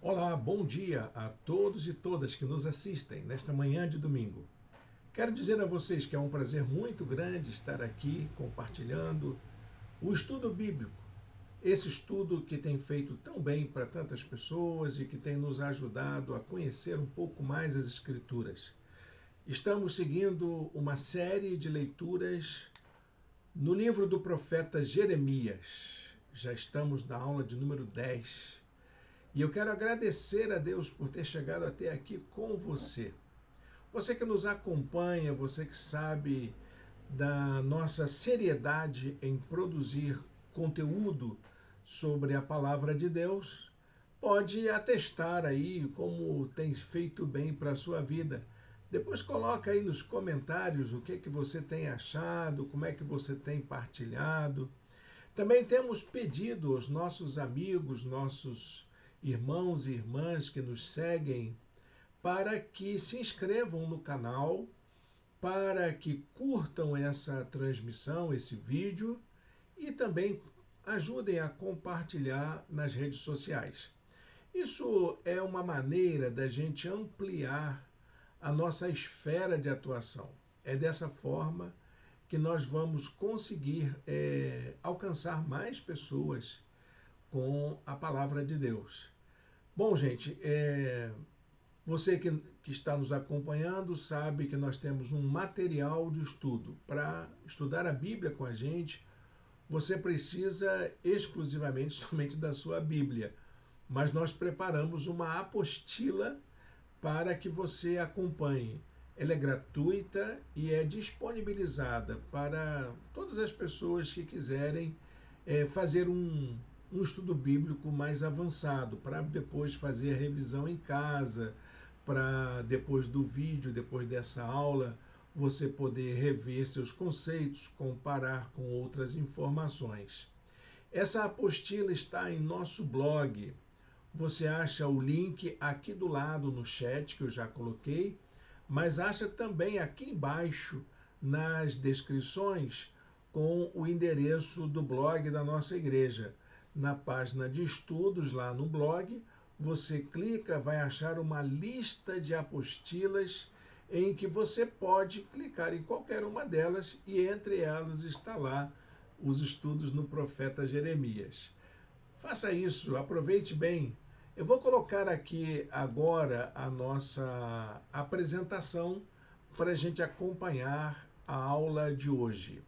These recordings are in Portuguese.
Olá, bom dia a todos e todas que nos assistem nesta manhã de domingo. Quero dizer a vocês que é um prazer muito grande estar aqui compartilhando o estudo bíblico. Esse estudo que tem feito tão bem para tantas pessoas e que tem nos ajudado a conhecer um pouco mais as Escrituras. Estamos seguindo uma série de leituras no livro do profeta Jeremias. Já estamos na aula de número 10. E eu quero agradecer a Deus por ter chegado até aqui com você. Você que nos acompanha, você que sabe da nossa seriedade em produzir conteúdo sobre a palavra de Deus, pode atestar aí como tem feito bem para a sua vida. Depois coloca aí nos comentários o que você tem achado, como é que você tem partilhado. Também temos pedido aos nossos amigos, nossos irmãos e irmãs que nos seguem, para que se inscrevam no canal, para que curtam essa transmissão, esse vídeo e também ajudem a compartilhar nas redes sociais. Isso é uma maneira da gente ampliar a nossa esfera de atuação. É dessa forma que nós vamos conseguir alcançar mais pessoas com a palavra de Deus. Bom, gente, você que está nos acompanhando sabe que nós temos um material de estudo. Para estudar a Bíblia com a gente, você precisa exclusivamente somente da sua Bíblia. Mas nós preparamos uma apostila para que você acompanhe. Ela é gratuita e é disponibilizada para todas as pessoas que quiserem fazer um estudo bíblico mais avançado, para depois fazer a revisão em casa, para depois do vídeo, depois dessa aula, você poder rever seus conceitos, comparar com outras informações. Essa apostila está em nosso blog. Você acha o link aqui do lado no chat, que eu já coloquei, mas acha também aqui embaixo nas descrições com o endereço do blog da nossa igreja. Na página de estudos lá no blog, você clica, vai achar uma lista de apostilas em que você pode clicar em qualquer uma delas e entre elas está lá os estudos no profeta Jeremias. Faça isso, aproveite bem. Eu vou colocar aqui agora a nossa apresentação para a gente acompanhar a aula de hoje.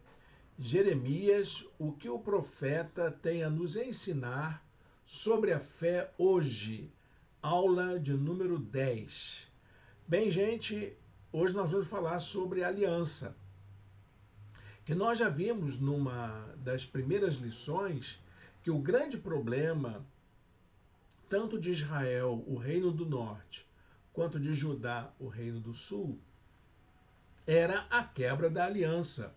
Jeremias, o que o profeta tem a nos ensinar sobre a fé hoje. Aula de número 10. Bem, gente, hoje nós vamos falar sobre aliança. Que nós já vimos numa das primeiras lições que o grande problema, tanto de Israel, o reino do norte, quanto de Judá, o reino do sul, era a quebra da aliança.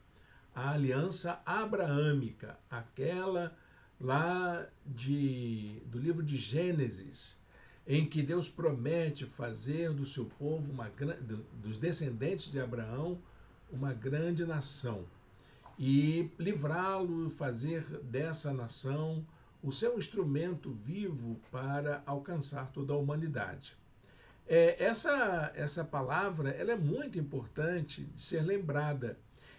A aliança abraâmica, aquela lá do livro de Gênesis, em que Deus promete fazer do seu povo, dos descendentes de Abraão, uma grande nação e livrá-lo, fazer dessa nação o seu instrumento vivo para alcançar toda a humanidade. Essa palavra ela é muito importante de ser lembrada.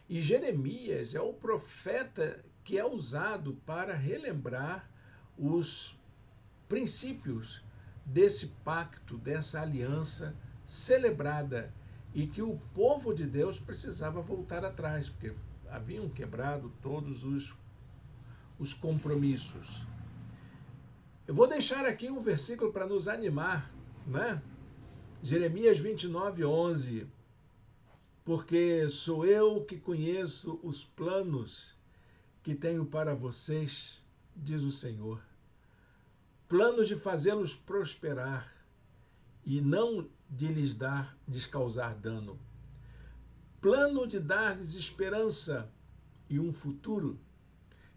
E Jeremias é o profeta que é usado para relembrar os princípios desse pacto, dessa aliança celebrada e que o povo de Deus precisava voltar atrás, porque haviam quebrado todos os compromissos. Eu vou deixar aqui um versículo para nos animar, né? Jeremias 29:11. Porque sou eu que conheço os planos que tenho para vocês, diz o Senhor. Planos de fazê-los prosperar e não de lhes causar dano. Plano de dar-lhes esperança e um futuro.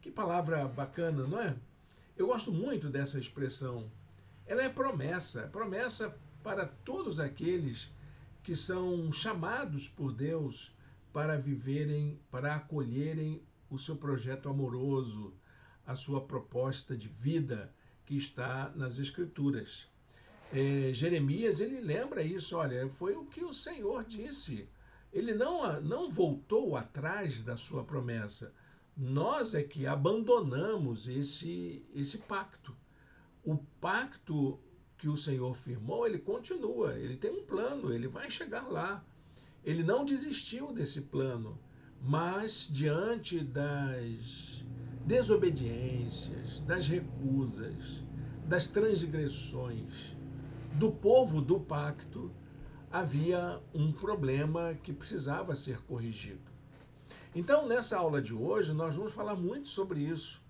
Que palavra bacana, não é? Eu gosto muito dessa expressão. Ela é promessa para todos aqueles que são chamados por Deus para viverem, para acolherem o seu projeto amoroso, a sua proposta de vida que está nas Escrituras. Jeremias, ele lembra isso, olha, foi o que o Senhor disse. Ele não voltou atrás da sua promessa. Nós é que abandonamos esse pacto. O pacto que o Senhor firmou, ele continua, ele tem um plano, ele vai chegar lá. Ele não desistiu desse plano, mas diante das desobediências, das recusas, das transgressões do povo do pacto, havia um problema que precisava ser corrigido. Então, nessa aula de hoje, nós vamos falar muito sobre isso,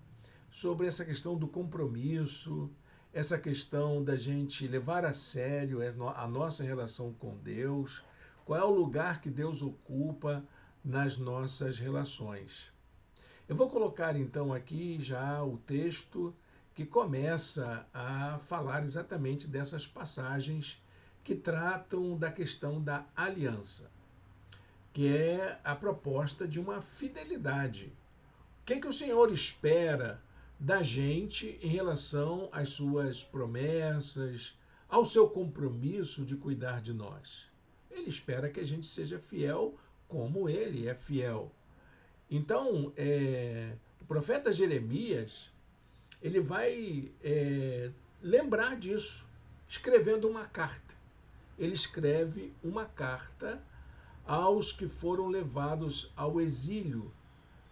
sobre essa questão do compromisso, essa questão da gente levar a sério a nossa relação com Deus, qual é o lugar que Deus ocupa nas nossas relações. Eu vou colocar então aqui já o texto que começa a falar exatamente dessas passagens que tratam da questão da aliança, que é a proposta de uma fidelidade. O que é que o Senhor espera da gente em relação às suas promessas, ao seu compromisso de cuidar de nós? Ele espera que a gente seja fiel como ele é fiel. Então, o profeta Jeremias, ele vai lembrar disso, escrevendo uma carta. Ele escreve uma carta aos que foram levados ao exílio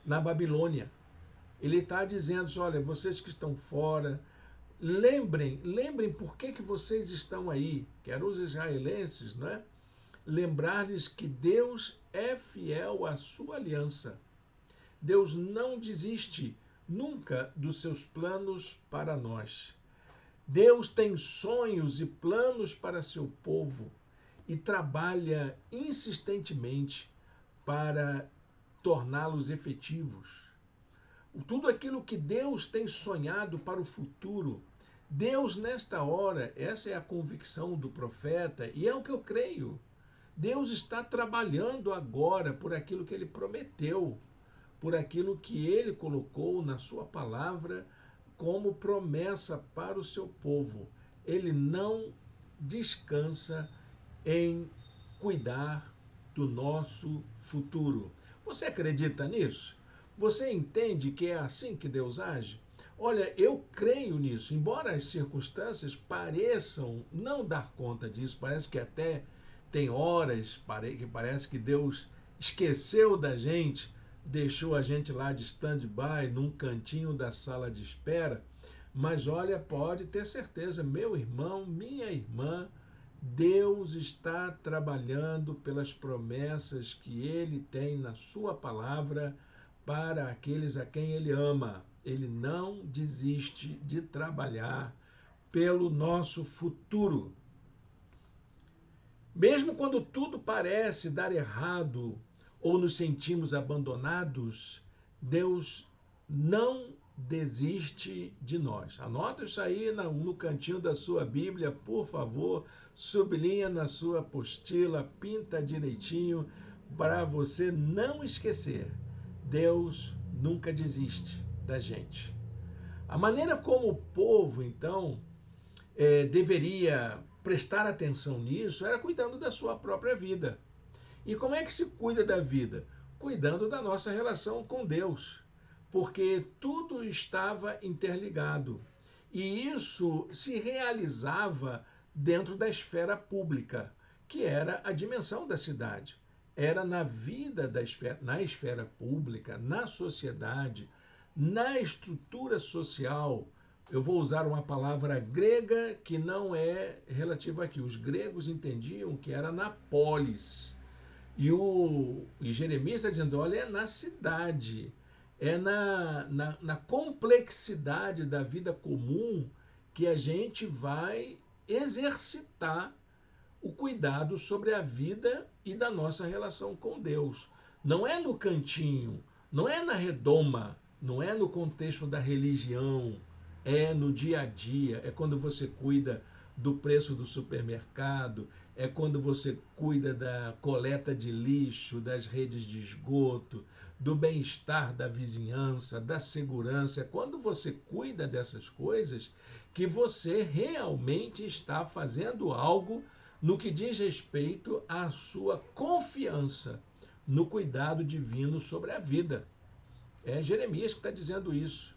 na Babilônia. Ele está dizendo, olha, vocês que estão fora, lembrem por que vocês estão aí, que eram os israelenses, não é? Lembrar-lhes que Deus é fiel à sua aliança. Deus não desiste nunca dos seus planos para nós. Deus tem sonhos e planos para seu povo e trabalha insistentemente para torná-los efetivos. Tudo aquilo que Deus tem sonhado para o futuro, Deus nesta hora, essa é a convicção do profeta e é o que eu creio. Deus está trabalhando agora por aquilo que ele prometeu, por aquilo que ele colocou na sua palavra como promessa para o seu povo. Ele não descansa em cuidar do nosso futuro. Você acredita nisso? Você entende que é assim que Deus age? Olha, eu creio nisso, embora as circunstâncias pareçam não dar conta disso, parece que até tem horas que parece que Deus esqueceu da gente, deixou a gente lá de stand-by, num cantinho da sala de espera. Mas olha, pode ter certeza, meu irmão, minha irmã, Deus está trabalhando pelas promessas que Ele tem na sua palavra para aqueles a quem Ele ama. Ele não desiste de trabalhar pelo nosso futuro. Mesmo quando tudo parece dar errado ou nos sentimos abandonados, Deus não desiste de nós. Anota isso aí no cantinho da sua Bíblia, por favor, sublinha na sua apostila, pinta direitinho para você não esquecer. Deus nunca desiste da gente. A maneira como o povo, então, deveria prestar atenção nisso era cuidando da sua própria vida. E como é que se cuida da vida? Cuidando da nossa relação com Deus, porque tudo estava interligado. E isso se realizava dentro da esfera pública, que era a dimensão da cidade. Era na vida na esfera pública, na sociedade, na estrutura social. Eu vou usar uma palavra grega que não é relativa aqui. Os gregos entendiam que era na polis. E Jeremias está dizendo, olha, é na cidade, é na complexidade da vida comum que a gente vai exercitar o cuidado sobre a vida e da nossa relação com Deus. Não é no cantinho, não é na redoma, não é no contexto da religião, é no dia a dia, é quando você cuida do preço do supermercado, é quando você cuida da coleta de lixo, das redes de esgoto, do bem-estar da vizinhança, da segurança. É quando você cuida dessas coisas que você realmente está fazendo algo no que diz respeito à sua confiança no cuidado divino sobre a vida. É Jeremias que está dizendo isso.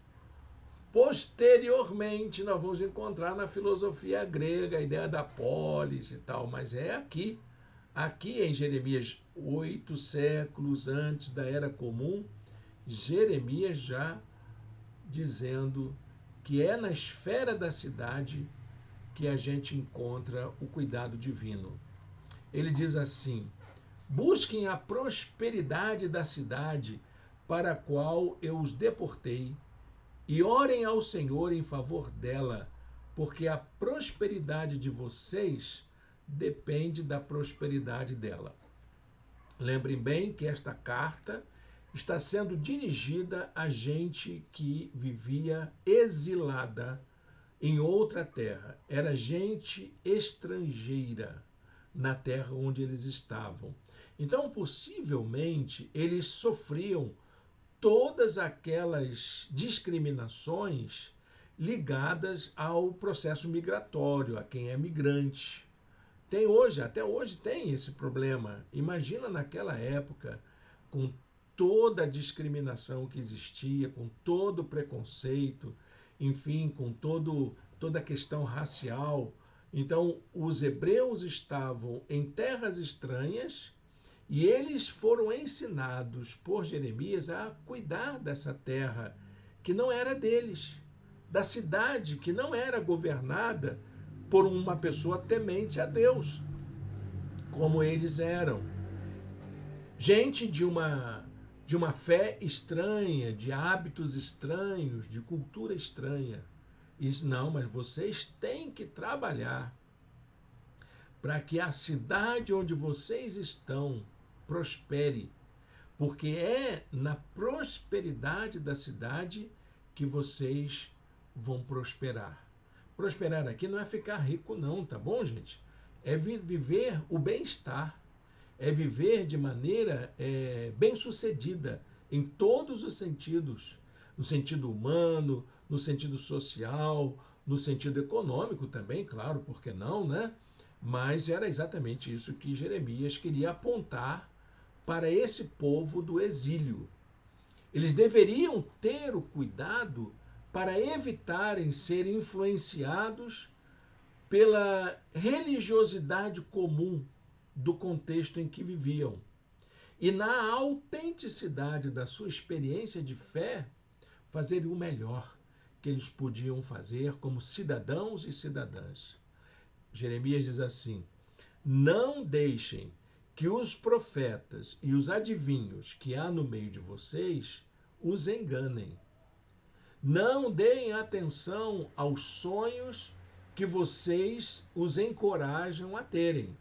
Posteriormente, nós vamos encontrar na filosofia grega a ideia da polis e tal, mas é aqui em Jeremias, 8 séculos antes da Era Comum, Jeremias já dizendo que é na esfera da cidade que a gente encontra o cuidado divino. Ele diz assim: busquem a prosperidade da cidade para a qual eu os deportei, e orem ao Senhor em favor dela, porque a prosperidade de vocês depende da prosperidade dela. Lembrem bem que esta carta está sendo dirigida a gente que vivia exilada em outra terra. Era gente estrangeira na terra onde eles estavam. Então, possivelmente, eles sofriam todas aquelas discriminações ligadas ao processo migratório, a quem é migrante. Tem hoje, até hoje tem esse problema. Imagina naquela época, com toda a discriminação que existia, com todo o preconceito, enfim, com toda a questão racial. Então, os hebreus estavam em terras estranhas e eles foram ensinados por Jeremias a cuidar dessa terra que não era deles, da cidade que não era governada por uma pessoa temente a Deus, como eles eram. Gente de uma fé estranha, de hábitos estranhos, de cultura estranha. Isso não, mas vocês têm que trabalhar para que a cidade onde vocês estão prospere, porque é na prosperidade da cidade que vocês vão prosperar. Prosperar aqui não é ficar rico não, tá bom, gente? É viver o bem-estar, é viver de maneira bem-sucedida em todos os sentidos, no sentido humano, no sentido social, no sentido econômico também, claro, por que não, né? Mas era exatamente isso que Jeremias queria apontar para esse povo do exílio. Eles deveriam ter o cuidado para evitarem ser influenciados pela religiosidade comum do contexto em que viviam. E na autenticidade da sua experiência de fé, fazerem o melhor que eles podiam fazer como cidadãos e cidadãs. Jeremias diz assim: não deixem que os profetas e os adivinhos que há no meio de vocês os enganem. Não deem atenção aos sonhos que vocês os encorajam a terem.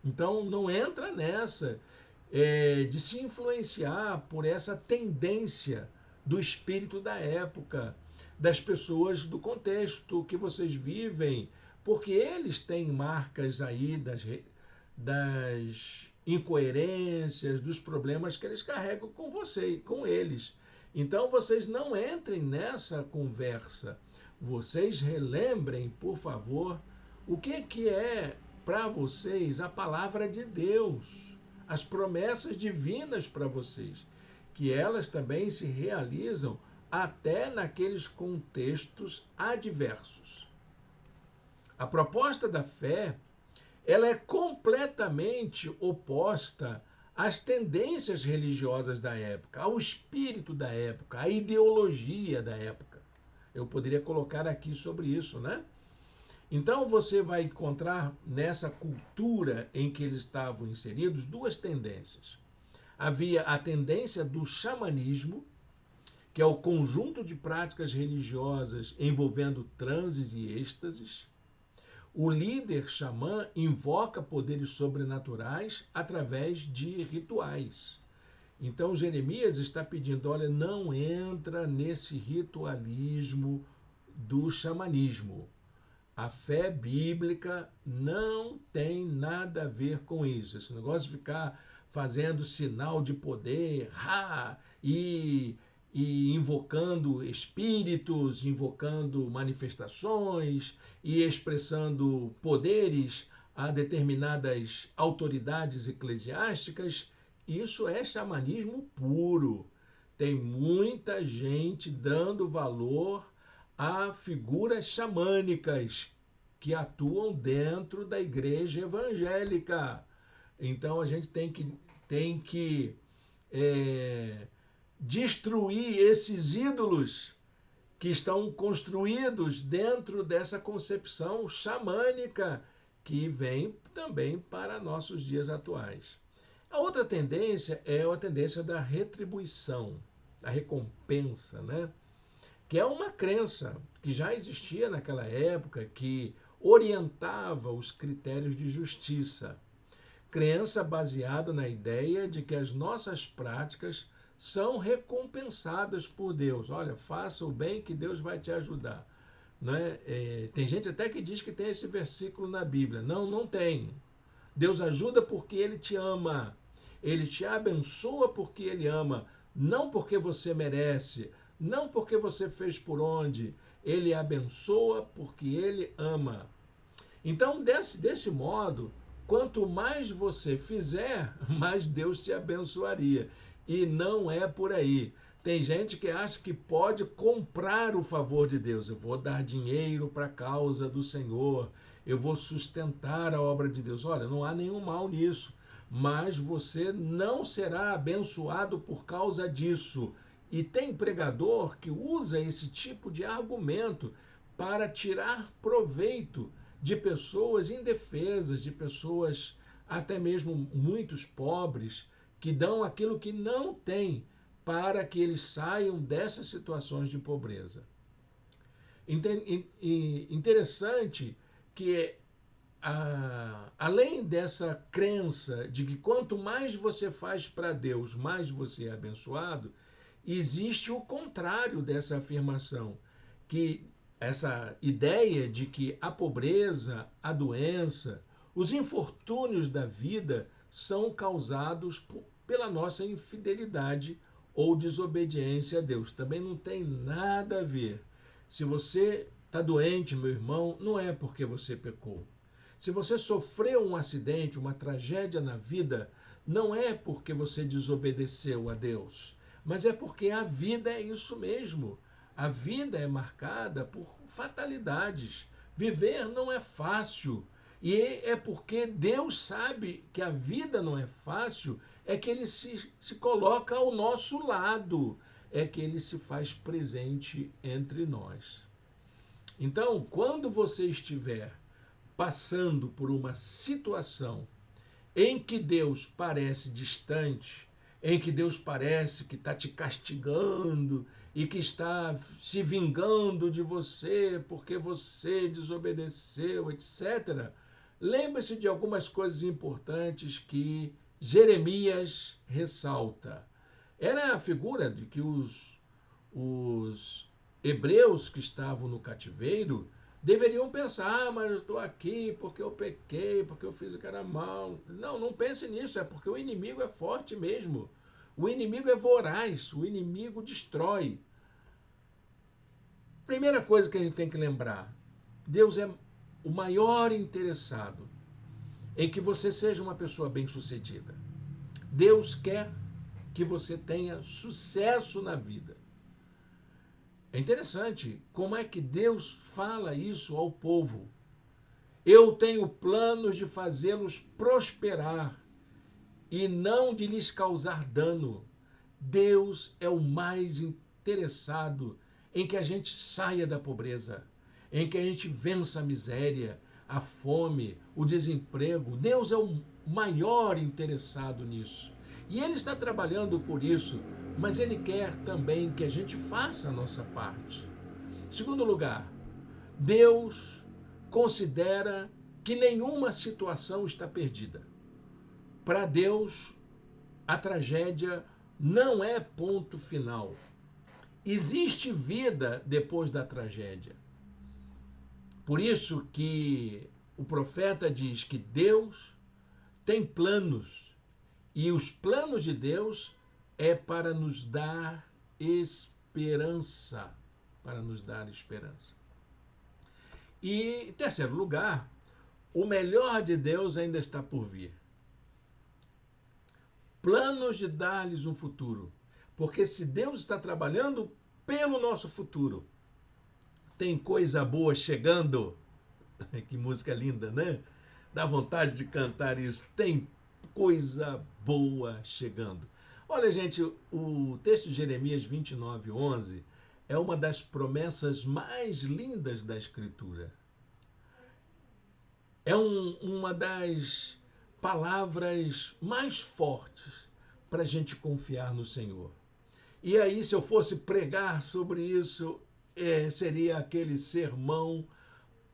Então, não entra nessa de se influenciar por essa tendência do espírito da época, das pessoas do contexto que vocês vivem, porque eles têm marcas aí das incoerências, dos problemas que eles carregam com você, com eles. Então vocês não entrem nessa conversa. Vocês relembrem, por favor, o que é para vocês a palavra de Deus, as promessas divinas para vocês, que elas também se realizam até naqueles contextos adversos. A proposta da fé, ela é completamente oposta às tendências religiosas da época, ao espírito da época, à ideologia da época. Eu poderia colocar aqui sobre isso, né? Então você vai encontrar nessa cultura em que eles estavam inseridos duas tendências. Havia a tendência do xamanismo, que é o conjunto de práticas religiosas envolvendo transes e êxtases. O líder xamã invoca poderes sobrenaturais através de rituais. Então Jeremias está pedindo, olha, não entra nesse ritualismo do xamanismo. A fé bíblica não tem nada a ver com isso. Esse negócio de ficar fazendo sinal de poder, e invocando espíritos, invocando manifestações e expressando poderes a determinadas autoridades eclesiásticas, isso é xamanismo puro. Tem muita gente dando valor a figuras xamânicas que atuam dentro da igreja evangélica. Então a gente tem que destruir esses ídolos que estão construídos dentro dessa concepção xamânica que vem também para nossos dias atuais. A outra tendência é a tendência da retribuição, da recompensa, né? Que é uma crença que já existia naquela época, que orientava os critérios de justiça. Crença baseada na ideia de que as nossas práticas são recompensadas por Deus. Olha, faça o bem que Deus vai te ajudar. Né? Tem gente até que diz que tem esse versículo na Bíblia. Não, não tem. Deus ajuda porque Ele te ama. Ele te abençoa porque Ele ama. Não porque você merece. Não porque você fez por onde. Ele abençoa porque Ele ama. Então, desse modo, quanto mais você fizer, mais Deus te abençoaria. E não é por aí. Tem gente que acha que pode comprar o favor de Deus. Eu vou dar dinheiro para a causa do Senhor. Eu vou sustentar a obra de Deus. Olha, não há nenhum mal nisso. Mas você não será abençoado por causa disso. E tem pregador que usa esse tipo de argumento para tirar proveito de pessoas indefesas, de pessoas até mesmo muitos pobres, que dão aquilo que não têm para que eles saiam dessas situações de pobreza. Interessante que, além dessa crença de que quanto mais você faz para Deus, mais você é abençoado, existe o contrário dessa afirmação, que essa ideia de que a pobreza, a doença, os infortúnios da vida são causados pela nossa infidelidade ou desobediência a Deus. Também não tem nada a ver. Se você está doente, meu irmão, não é porque você pecou. Se você sofreu um acidente, uma tragédia na vida, não é porque você desobedeceu a Deus, mas é porque a vida é isso mesmo. A vida é marcada por fatalidades. Viver não é fácil. E é porque Deus sabe que a vida não é fácil, é que Ele se coloca ao nosso lado, é que Ele se faz presente entre nós. Então, quando você estiver passando por uma situação em que Deus parece distante, em que Deus parece que está te castigando e que está se vingando de você porque você desobedeceu, etc., lembre-se de algumas coisas importantes que Jeremias ressalta. Era a figura de que os hebreus que estavam no cativeiro deveriam pensar, mas eu estou aqui porque eu pequei, porque eu fiz o que era mal. Não, não pense nisso, é porque o inimigo é forte mesmo. O inimigo é voraz, o inimigo destrói. Primeira coisa que a gente tem que lembrar, Deus é o maior interessado em que você seja uma pessoa bem-sucedida. Deus quer que você tenha sucesso na vida. É interessante como é que Deus fala isso ao povo. Eu tenho planos de fazê-los prosperar e não de lhes causar dano. Deus é o mais interessado em que a gente saia da pobreza, em que a gente vença a miséria, a fome, o desemprego. Deus é o maior interessado nisso. E Ele está trabalhando por isso, mas Ele quer também que a gente faça a nossa parte. Segundo lugar, Deus considera que nenhuma situação está perdida. Para Deus, a tragédia não é ponto final. Existe vida depois da tragédia. Por isso que o profeta diz que Deus tem planos, e os planos de Deus é para nos dar esperança, para nos dar esperança. E, em terceiro lugar, o melhor de Deus ainda está por vir. Planos de dar-lhes um futuro. Porque se Deus está trabalhando pelo nosso futuro, tem coisa boa chegando. Que música linda, né? Dá vontade de cantar isso. Tem coisa boa chegando. Olha, gente, o texto de Jeremias 29:11 é uma das promessas mais lindas da Escritura. É uma das palavras mais fortes para a gente confiar no Senhor. E aí, se eu fosse pregar sobre isso, seria aquele sermão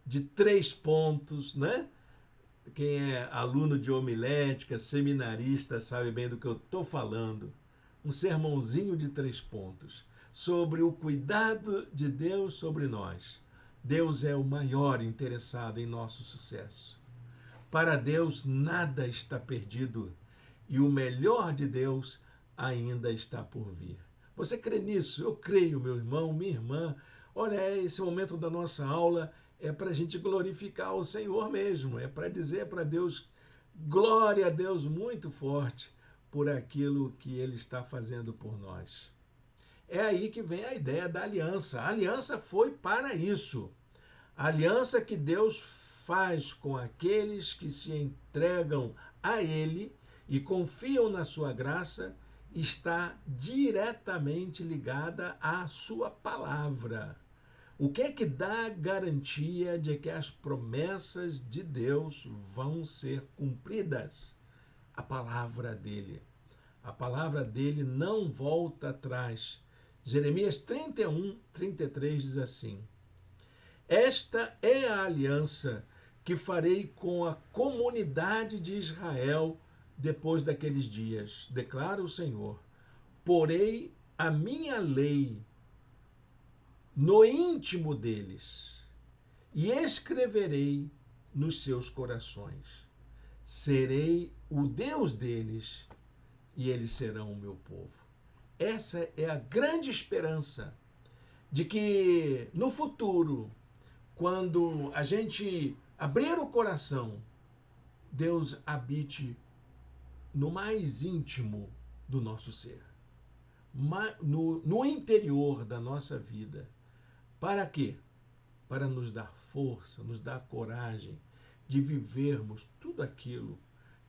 de 3 pontos, né? Quem é aluno de homilética, seminarista, sabe bem do que eu estou falando. Um sermãozinho de 3 pontos sobre o cuidado de Deus sobre nós. Deus é o maior interessado em nosso sucesso. Para Deus nada está perdido e o melhor de Deus ainda está por vir. Você crê nisso? Eu creio, meu irmão, minha irmã. Olha, esse momento da nossa aula é para a gente glorificar o Senhor mesmo, é para dizer para Deus, glória a Deus muito forte por aquilo que Ele está fazendo por nós. É aí que vem a ideia da aliança. A aliança foi para isso. A aliança que Deus faz com aqueles que se entregam a Ele e confiam na sua graça está diretamente ligada à sua palavra. O que é que dá garantia de que as promessas de Deus vão ser cumpridas? A palavra dele. A palavra dele não volta atrás. Jeremias 31:33 diz assim: Esta é a aliança que farei com a comunidade de Israel depois daqueles dias, declara o Senhor. Porei a minha lei no íntimo deles e escreverei nos seus corações. Serei o Deus deles e eles serão o meu povo. Essa é a grande esperança de que no futuro, quando a gente abrir o coração, Deus habite no mais íntimo do nosso ser, no interior da nossa vida. Para quê? Para nos dar força, nos dar coragem de vivermos tudo aquilo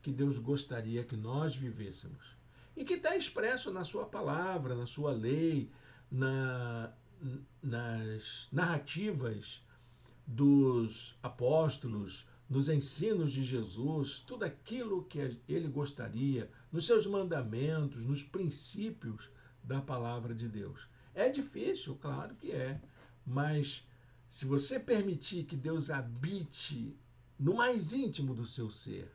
que Deus gostaria que nós vivêssemos. E que está expresso na sua palavra, na sua lei, nas narrativas dos apóstolos, nos ensinos de Jesus, tudo aquilo que ele gostaria, nos seus mandamentos, nos princípios da palavra de Deus. É difícil, claro que é, mas se você permitir que Deus habite no mais íntimo do seu ser,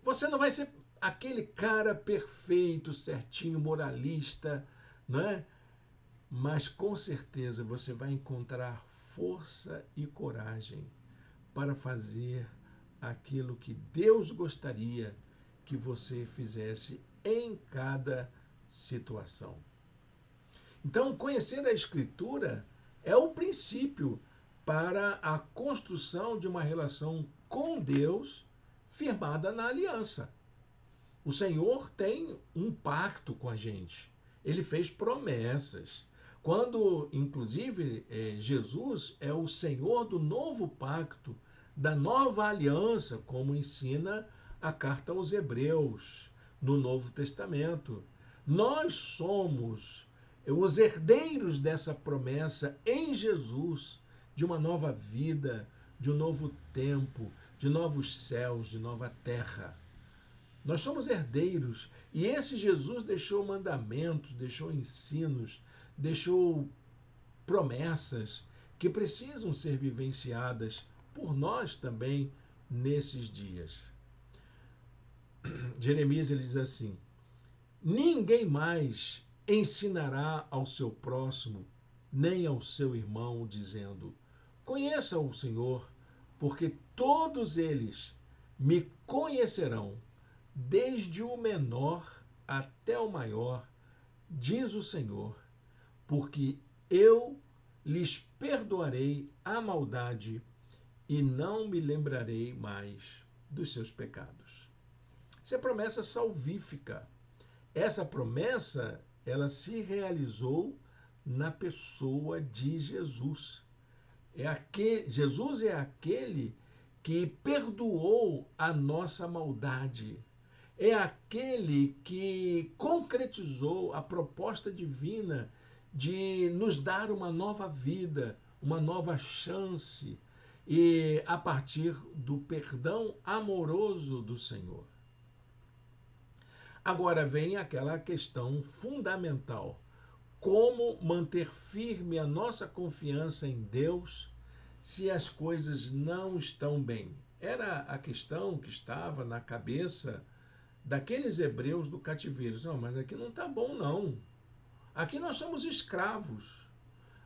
você não vai ser aquele cara perfeito, certinho, moralista, não é? Mas com certeza você vai encontrar força e coragem para fazer aquilo que Deus gostaria que você fizesse em cada situação. Então, conhecer a Escritura é o princípio para a construção de uma relação com Deus firmada na aliança. O Senhor tem um pacto com a gente. Ele fez promessas. Quando, inclusive, Jesus é o Senhor do novo pacto, da nova aliança, como ensina a carta aos Hebreus no Novo Testamento. Nós somos os herdeiros dessa promessa em Jesus, de uma nova vida, de um novo tempo, de novos céus, de nova terra. Nós somos herdeiros e esse Jesus deixou mandamentos, deixou ensinos, deixou promessas que precisam ser vivenciadas por nós também nesses dias. Jeremias ele diz assim: ninguém mais ensinará ao seu próximo, nem ao seu irmão, dizendo: Conheça o Senhor, porque todos eles me conhecerão, desde o menor até o maior, diz o Senhor, porque eu lhes perdoarei a maldade e não me lembrarei mais dos seus pecados. Isso é promessa salvífica. Essa promessa, ela se realizou na pessoa de Jesus. Jesus é aquele que perdoou a nossa maldade. É aquele que concretizou a proposta divina de nos dar uma nova vida, uma nova chance, e a partir do perdão amoroso do Senhor. Agora vem aquela questão fundamental: como manter firme a nossa confiança em Deus se as coisas não estão bem? Era a questão que estava na cabeça daqueles hebreus do cativeiro. Não, mas aqui não está bom, não. Aqui nós somos escravos.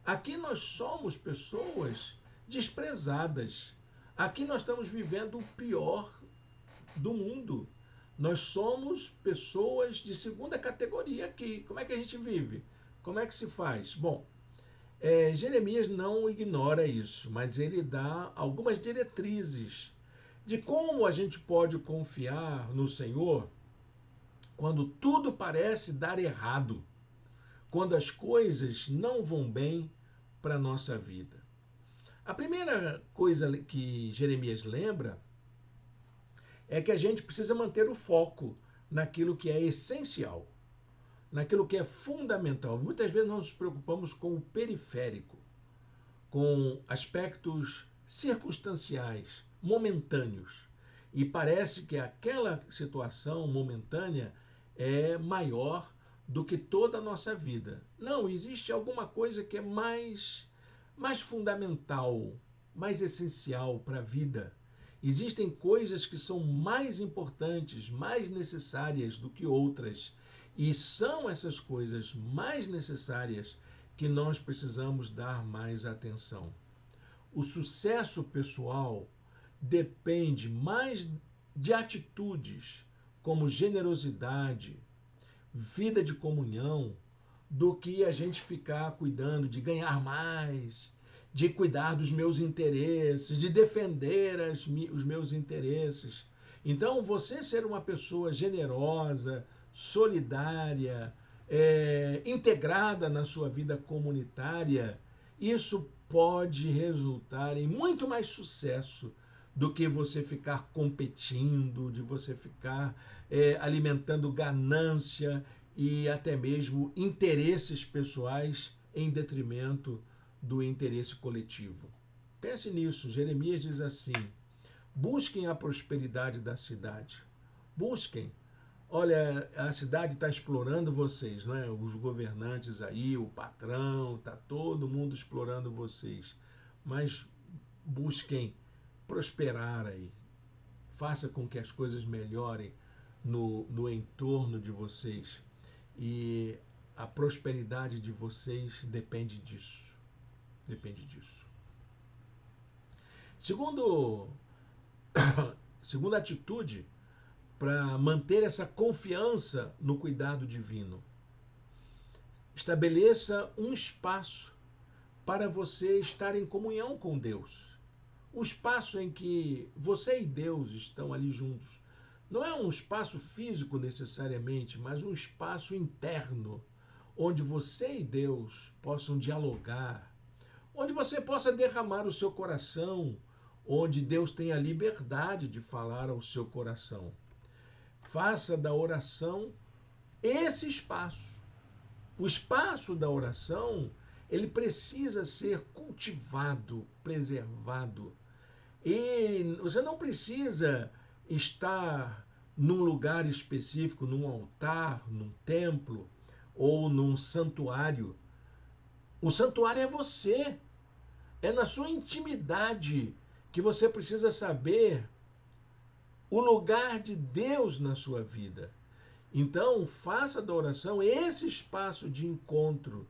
Aqui nós somos pessoas desprezadas. Aqui nós estamos vivendo o pior do mundo. Nós somos pessoas de segunda categoria aqui. Como é que a gente vive? Como é que se faz? Bom, Jeremias não ignora isso, mas ele dá algumas diretrizes de como a gente pode confiar no Senhor quando tudo parece dar errado, quando as coisas não vão bem para a nossa vida. A primeira coisa que Jeremias lembra é que a gente precisa manter o foco naquilo que é essencial, naquilo que é fundamental. Muitas vezes nós nos preocupamos com o periférico, com aspectos circunstanciais, momentâneos. E parece que aquela situação momentânea é maior do que toda a nossa vida. Não, existe alguma coisa que é mais fundamental, mais essencial para a vida. Existem coisas que são mais importantes, mais necessárias do que outras. E são essas coisas mais necessárias que nós precisamos dar mais atenção. O sucesso pessoal depende mais de atitudes como generosidade, vida de comunhão, do que a gente ficar cuidando de ganhar mais, de cuidar dos meus interesses, de defender os meus interesses. Então, você ser uma pessoa generosa, solidária, integrada na sua vida comunitária, isso pode resultar em muito mais sucesso do que você ficar competindo, de você ficar alimentando ganância e até mesmo interesses pessoais em detrimento do interesse coletivo. Pense nisso. Jeremias diz assim: busquem a prosperidade da cidade. Busquem. Olha, a cidade está explorando vocês, não é? Os governantes aí, o patrão, está todo mundo explorando vocês. Mas busquem prosperar aí. Faça com que as coisas melhorem no entorno de vocês. E a prosperidade de vocês depende disso. Depende disso. Segunda atitude para manter essa confiança no cuidado divino. Estabeleça um espaço para você estar em comunhão com Deus. O espaço em que você e Deus estão ali juntos. Não é um espaço físico necessariamente, mas um espaço interno, onde você e Deus possam dialogar, onde você possa derramar o seu coração, onde Deus tenha liberdade de falar ao seu coração. Faça da oração esse espaço. O espaço da oração, ele precisa ser cultivado, preservado. E você não precisa estar num lugar específico, num altar, num templo ou num santuário. O santuário é você. É na sua intimidade que você precisa saber o lugar de Deus na sua vida. Então, faça da oração esse espaço de encontro.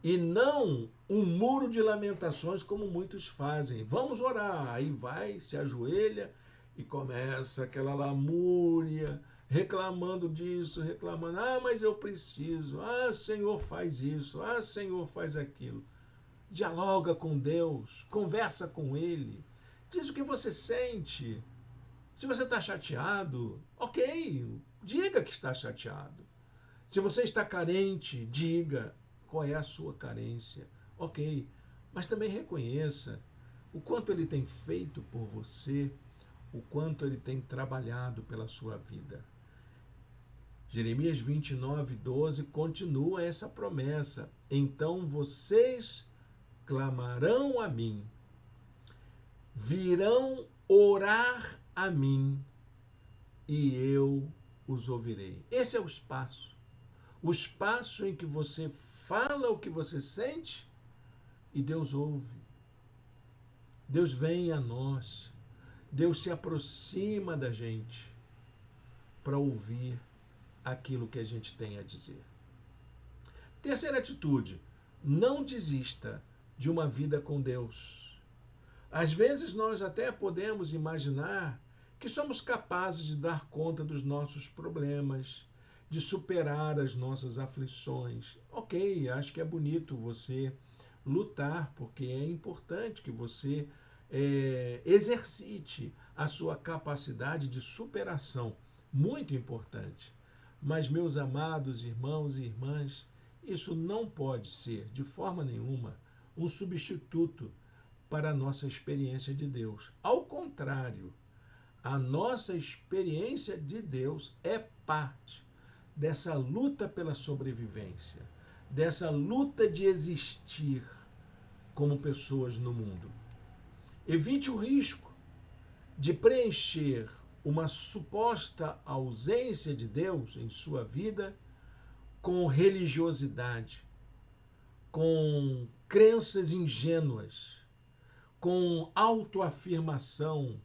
e não um muro de lamentações como muitos fazem. Vamos orar. Aí vai, se ajoelha e começa aquela lamúria, reclamando disso, reclamando. Ah, mas eu preciso. Ah, Senhor, faz isso. Ah, Senhor, faz aquilo. Dialoga com Deus, conversa com Ele, diz o que você sente. Se você está chateado, ok, diga que está chateado. Se você está carente, diga qual é a sua carência, ok. Mas também reconheça o quanto Ele tem feito por você, o quanto Ele tem trabalhado pela sua vida. Jeremias 29:12 continua essa promessa. Então vocês clamarão a mim, virão orar a mim e eu os ouvirei. Esse é o espaço em que você fala o que você sente e Deus ouve. Deus vem a nós, Deus se aproxima da gente para ouvir aquilo que a gente tem a dizer. Terceira atitude, não desista de uma vida com Deus. Às vezes nós até podemos imaginar que somos capazes de dar conta dos nossos problemas, de superar as nossas aflições. Ok, acho que é bonito você lutar, porque é importante que você exercite a sua capacidade de superação. Muito importante. Mas, meus amados irmãos e irmãs, isso não pode ser, de forma nenhuma, um substituto para a nossa experiência de Deus. Ao contrário, a nossa experiência de Deus é parte dessa luta pela sobrevivência, dessa luta de existir como pessoas no mundo. Evite o risco de preencher uma suposta ausência de Deus em sua vida com religiosidade, com crenças ingênuas, com autoafirmação,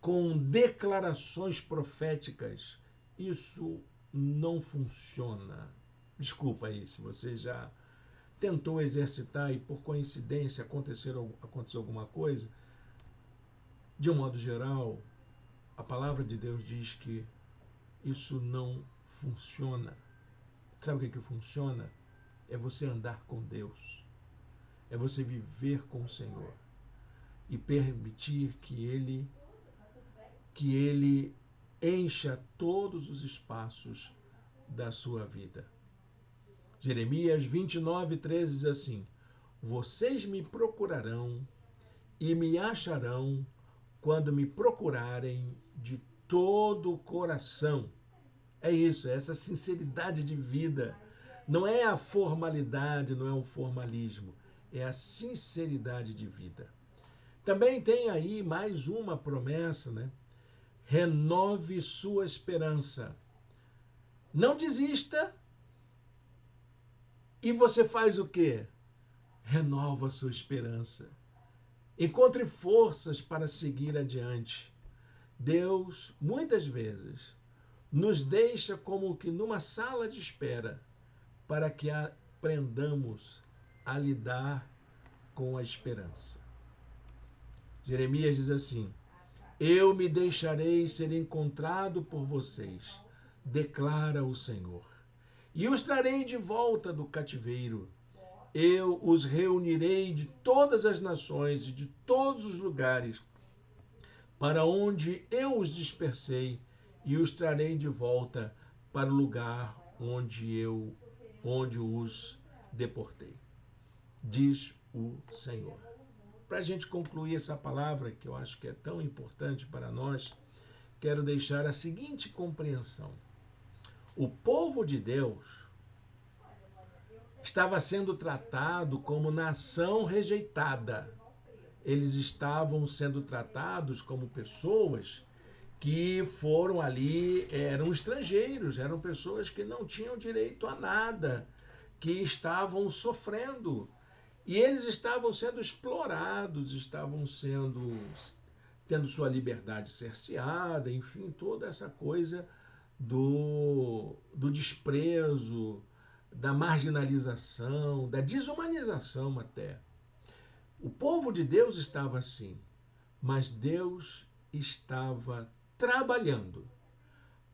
com declarações proféticas. Isso não funciona. Desculpa aí se você já tentou exercitar e por coincidência aconteceu alguma coisa. De um modo geral, a palavra de Deus diz que isso não funciona. Sabe o que funciona? É você andar com Deus. É você viver com o Senhor. E permitir que Ele encha todos os espaços da sua vida. Jeremias 29:13 diz assim: vocês me procurarão e me acharão quando me procurarem de todo o coração. É isso, é essa sinceridade de vida. Não é a formalidade, não é o formalismo, é a sinceridade de vida. Também tem aí mais uma promessa, né? Renove sua esperança. Não desista. E você faz o quê? Renova sua esperança. Encontre forças para seguir adiante. Deus, muitas vezes, nos deixa como que numa sala de espera para que aprendamos a lidar com a esperança. Jeremias diz assim: eu me deixarei ser encontrado por vocês, declara o Senhor, e os trarei de volta do cativeiro. Eu os reunirei de todas as nações e de todos os lugares para onde eu os dispersei e os trarei de volta para o lugar onde os deportei, diz o Senhor. Para a gente concluir essa palavra, que eu acho que é tão importante para nós, quero deixar a seguinte compreensão. O povo de Deus estava sendo tratado como nação rejeitada. Eles estavam sendo tratados como pessoas que foram ali, eram estrangeiros, eram pessoas que não tinham direito a nada, que estavam sofrendo. E eles estavam sendo explorados, estavam tendo sua liberdade cerceada, enfim, toda essa coisa do desprezo, da marginalização, da desumanização até. O povo de Deus estava assim, mas Deus estava trabalhando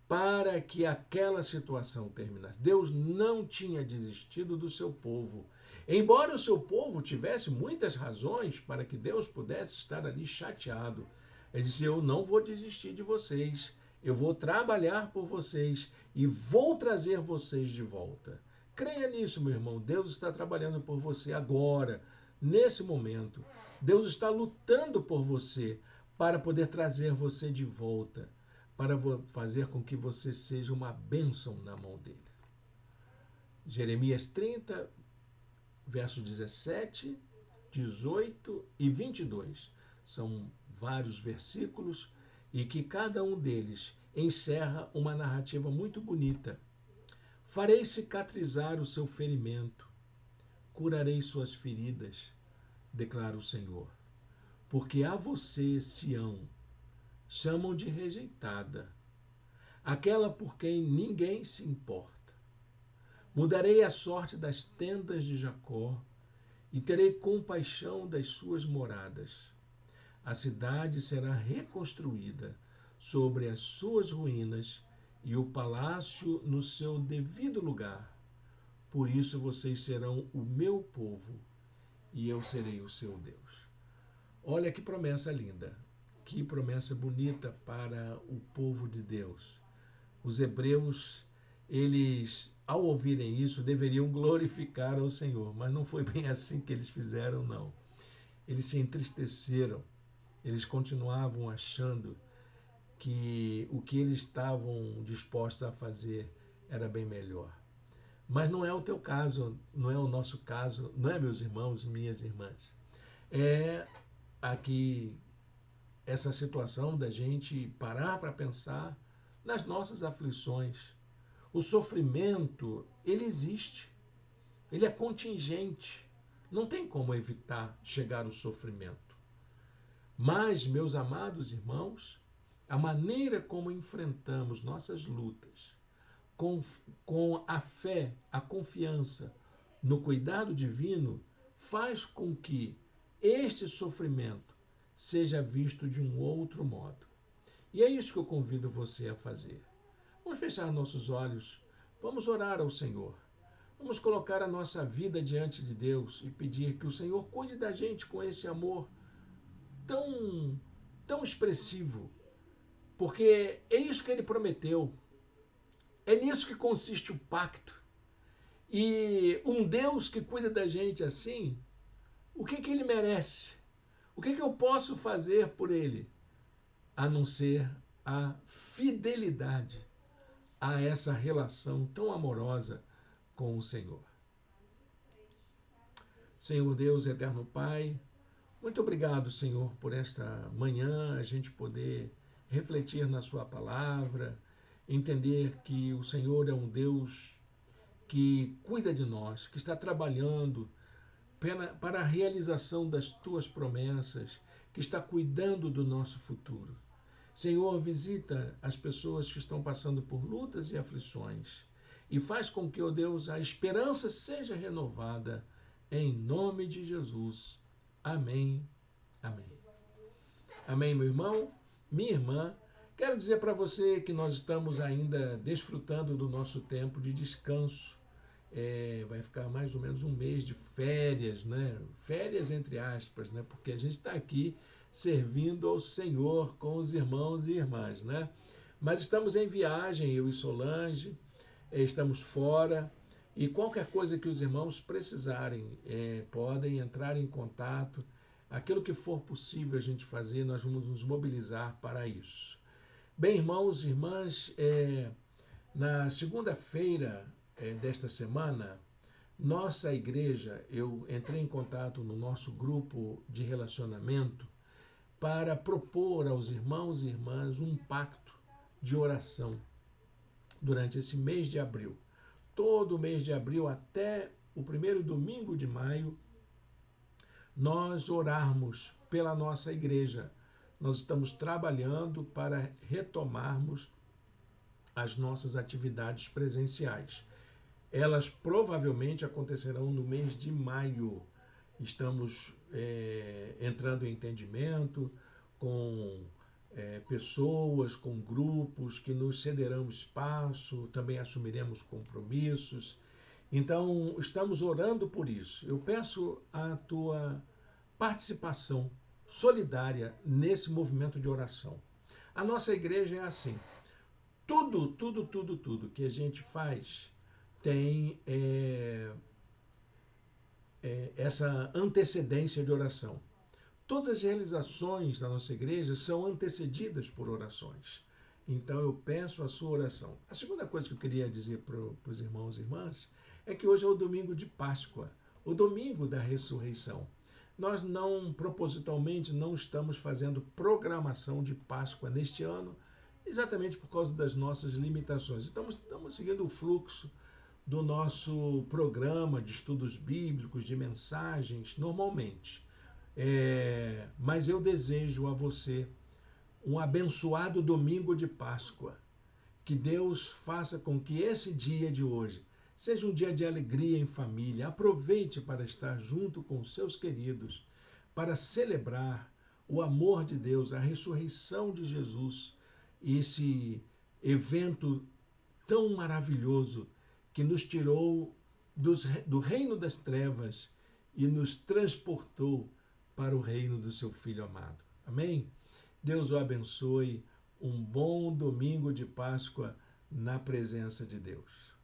para que aquela situação terminasse. Deus não tinha desistido do seu povo. Embora o seu povo tivesse muitas razões para que Deus pudesse estar ali chateado, ele disse: eu não vou desistir de vocês, eu vou trabalhar por vocês e vou trazer vocês de volta. Creia nisso, meu irmão. Deus está trabalhando por você agora, nesse momento. Deus está lutando por você para poder trazer você de volta, para fazer com que você seja uma bênção na mão dele. Jeremias 30, versos 17, 18 e 22. São vários versículos e que cada um deles encerra uma narrativa muito bonita. Farei cicatrizar o seu ferimento, curarei suas feridas, declara o Senhor. Porque a você, Sião, chamam de rejeitada, aquela por quem ninguém se importa. Mudarei a sorte das tendas de Jacó e terei compaixão das suas moradas. A cidade será reconstruída sobre as suas ruínas e o palácio no seu devido lugar. Por isso vocês serão o meu povo e eu serei o seu Deus. Olha que promessa linda, que promessa bonita para o povo de Deus. Os hebreus, eles, ao ouvirem isso, deveriam glorificar ao Senhor, mas não foi bem assim que eles fizeram, não. Eles se entristeceram, eles continuavam achando que o que eles estavam dispostos a fazer era bem melhor. Mas não é o teu caso, não é o nosso caso, não é, meus irmãos e minhas irmãs. É aqui essa situação da gente parar para pensar nas nossas aflições. O sofrimento, ele existe, ele é contingente, não tem como evitar chegar o sofrimento. Mas, meus amados irmãos, a maneira como enfrentamos nossas lutas, com a fé, a confiança no cuidado divino, faz com que este sofrimento seja visto de um outro modo. E é isso que eu convido você a fazer. Vamos fechar nossos olhos, vamos orar ao Senhor. Vamos colocar a nossa vida diante de Deus e pedir que o Senhor cuide da gente com esse amor tão expressivo, porque é isso que ele prometeu. É nisso que consiste o pacto. E um Deus que cuida da gente assim, o que ele merece? O que eu posso fazer por ele? A não ser a fidelidade a essa relação tão amorosa com o Senhor. Senhor Deus, eterno Pai, muito obrigado, Senhor, por esta manhã, a gente poder refletir na sua palavra, entender que o Senhor é um Deus que cuida de nós, que está trabalhando para a realização das tuas promessas, que está cuidando do nosso futuro. Senhor, visita as pessoas que estão passando por lutas e aflições e faz com que, ó Deus, a esperança seja renovada em nome de Jesus. Amém. Amém. Amém, meu irmão, minha irmã. Quero dizer para você que nós estamos ainda desfrutando do nosso tempo de descanso. Vai ficar mais ou menos um mês de férias, né? Férias entre aspas, né? Porque a gente está aqui servindo ao Senhor com os irmãos e irmãs, né? Mas estamos em viagem, eu e Solange, estamos fora, e qualquer coisa que os irmãos precisarem, podem entrar em contato. Aquilo que for possível a gente fazer, nós vamos nos mobilizar para isso. Bem, irmãos e irmãs, na segunda-feira desta semana, nossa igreja, eu entrei em contato no nosso grupo de relacionamento para propor aos irmãos e irmãs um pacto de oração durante esse mês de abril. Todo o mês de abril até o primeiro domingo de maio, nós orarmos pela nossa igreja. Nós estamos trabalhando para retomarmos as nossas atividades presenciais. Elas provavelmente acontecerão no mês de maio. Estamos entrando em entendimento com pessoas, com grupos que nos cederão espaço, também assumiremos compromissos. Então, estamos orando por isso. Eu peço a tua participação solidária nesse movimento de oração. A nossa igreja é assim. Tudo que a gente faz tem essa antecedência de oração. Todas as realizações da nossa igreja são antecedidas por orações. Então eu peço a sua oração. A segunda coisa que eu queria dizer para os irmãos e irmãs é que hoje é o domingo de Páscoa, o domingo da ressurreição. Nós propositalmente, não estamos fazendo programação de Páscoa neste ano, exatamente por causa das nossas limitações. Estamos seguindo o fluxo do nosso programa de estudos bíblicos, de mensagens, normalmente. Mas eu desejo a você um abençoado domingo de Páscoa. Que Deus faça com que esse dia de hoje seja um dia de alegria em família. Aproveite para estar junto com seus queridos, para celebrar o amor de Deus, a ressurreição de Jesus, esse evento tão maravilhoso que nos tirou do reino das trevas e nos transportou para o reino do seu Filho amado. Amém? Deus o abençoe. Um bom domingo de Páscoa na presença de Deus.